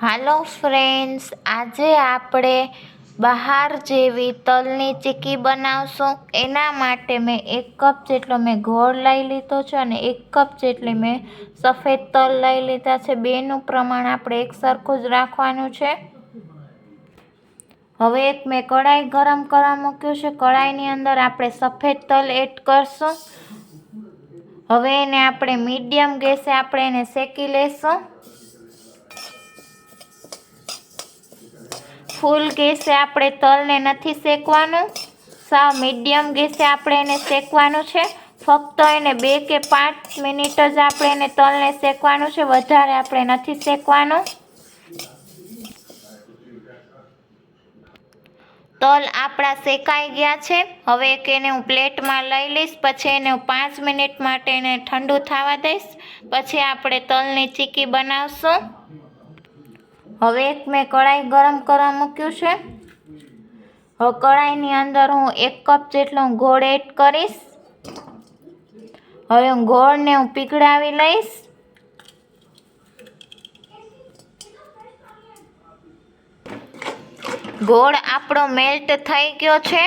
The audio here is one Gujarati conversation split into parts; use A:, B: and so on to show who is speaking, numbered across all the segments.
A: હાલો ફ્રેન્ડ્સ, આજે આપણે બહાર જેવી તલની ચીક્કી બનાવશું। એના માટે મેં 1 કપ જેટલો ગોળ લઈ લીધો છે અને 1 કપ જેટલી મેં સફેદ તલ લઈ લીધા છે। બેનું પ્રમાણ આપણે એક સરખું જ રાખવાનું છે। હવે મેં કઢાઈ ગરમ કરવા મૂક્યું છે। કઢાઈની અંદર આપણે સફેદ તલ એડ કરશું। હવે એને આપણે મીડિયમ ગેસે આપણે એને શેકી લેશું। ફૂલ ગેસે આપણે તલને નથી શેકવાનું, સાવ મીડિયમ ગેસે આપણે એને શેકવાનું છે। ફક્ત એને 2 કે 5 મિનિટ જ આપણે એને તલને શેકવાનું છે, વધારે આપણે નથી શેકવાનું। તલ આપણા શેકાઈ ગયા છે। હવે એને હું પ્લેટમાં લઈ લઈશ, પછી એને 5 મિનિટ માટે એને ઠંડુ થવા દઈશ, પછી આપણે તલની ચીક્કી બનાવશું। હવે મેં કઢાઈ ગરમ કરવા મૂક્યું છે। હવે કઢાઈની અંદર હું 1 કપ જેટલો ગોળ એડ કરીશ। હવે ગોળને હું પીગળાવી લઈશ। ગોળ આપણો મેલ્ટ થઈ ગયો છે।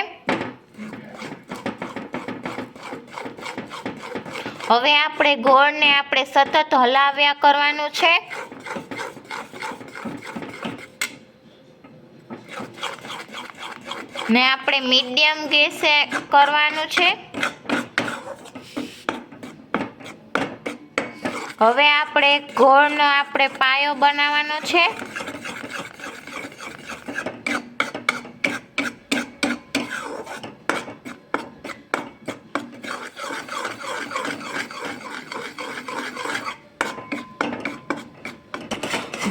A: હવે આપણે ગોળને આપણે સતત હલાવ્યા કરવાનું છે। ને આપણે મીડિયમ ગેસે કરવાનું છે। હવે આપણે ગોળનો આપણે પાયો બનાવવાનો છે।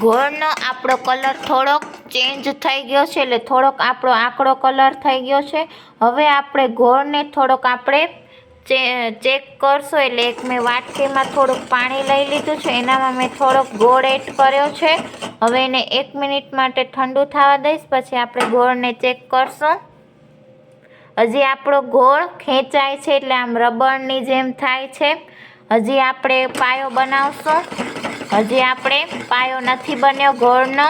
A: ગોળનો આપણો કલર થોડોક ચેન્જ થઈ ગયો છે, એટલે થોડોક આપણો આકડો કલર થઈ ગયો છે। હવે આપણે ગોળને થોડોક આપણે ચેક કરશું, એટલે મેં વાટકીમાં થોડુંક પાણી લઈ લીધું છે, એનામાં મેં થોડોક ગોળ એડ કર્યો છે। હવે એને 1 મિનિટ માટે ઠંડુ થવા દઈશ, પછી આપણે ગોળને ચેક કરશું। હજી આપણો ગોળ ખેંચાય છે, એટલે આમ રબરની જેમ થાય છે। હજી આપણે પાયો બનાવશું। હજી આપણે પાયો નથી બન્યો ગોળનો।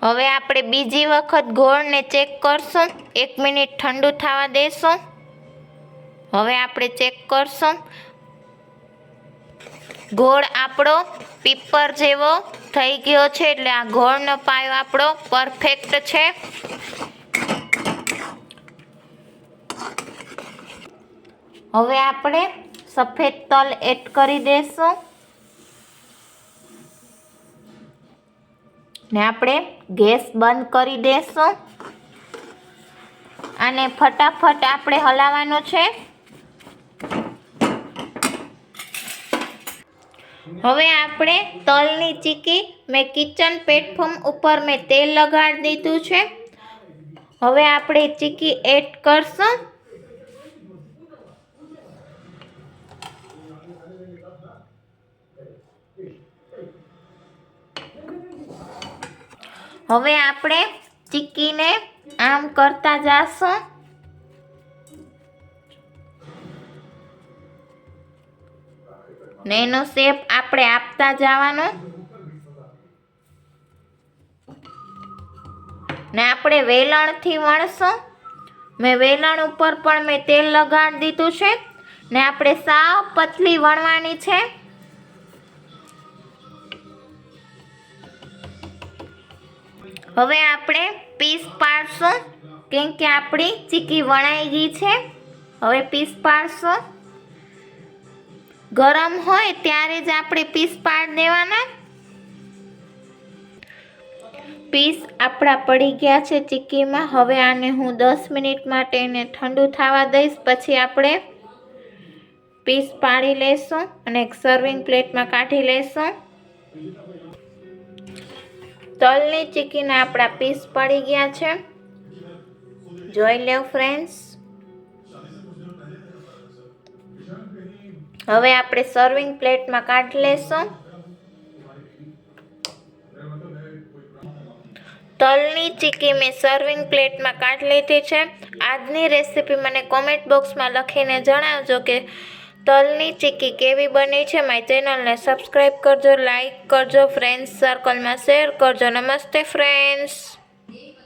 A: હવે આપણે બીજી વખત ગોળને ચેક કરશું। 1 મિનિટ ઠંડુ થવા દેશું। હવે આપણે ચેક કરશું। ગોળ આપણો પીપર જેવો થઈ ગયો છે, એટલે આ ગોળનો પાયો આપણો પરફેક્ટ છે। હવે આપણે સફેદ તલ એડ કરી દેશું ને આપણે ગેસ બંધ કરી દેશું। આને ફટાફટ આપણે હલાવવાનું છે। હવે આપણે તલની ચીક્કી મેં કિચન પ્લેટફોર્મ ઉપર મેં તેલ લગાડી દીધું છે। હવે આપણે ચીક્કી એડ કરશું। હવે આપણે ચીક્કીને આમ કરતા જાશું। ને એનો શેપ આપણે આપતા જવાનો ને આપણે વેલણથી વણશું। મેં વેલણ ઉપર પણ મેં તેલ લગાડી દીધું છે ને આપણે સાવ પતલી વણવાની છે। હવે આપણે પીસ પાડશું, કેમ કે આપણી ચીક્કી વણાઈ ગઈ છે। હવે પીસ પાડશું। ગરમ હોય ત્યારે જ આપણે પીસ પાડી દેવાના। પીસ આપણા પડી ગયા છે ચીક્કીમાં। હવે આને હું 10 મિનિટ માટે એને ઠંડુ થવા દઈશ, પછી આપણે પીસ પાડી લેશું અને એક સર્વિંગ પ્લેટમાં કાઢી લેશું। તલની ચીક્કીના આપણા પીસ પડી ગયા છે, જોઈ લો ફ્રેન્ડ્સ। હવે આપણે સર્વિંગ પ્લેટમાં કાઢી લેશું। તલની ચીક્કી મેં સર્વિંગ પ્લેટમાં કાઢી લીધી છે। આજની રેસીપી મને કોમેન્ટ બોક્સમાં લખીને જણાવજો કે તલની ચીક્કી કેવી બની છે મારી ચેનલને સબસ્ક્રાઈબ કરજો, લાઈક કરજો, ફ્રેન્ડ્સ સર્કલમાં શેર કરજો. નમસ્તે ફ્રેન્ડ્સ.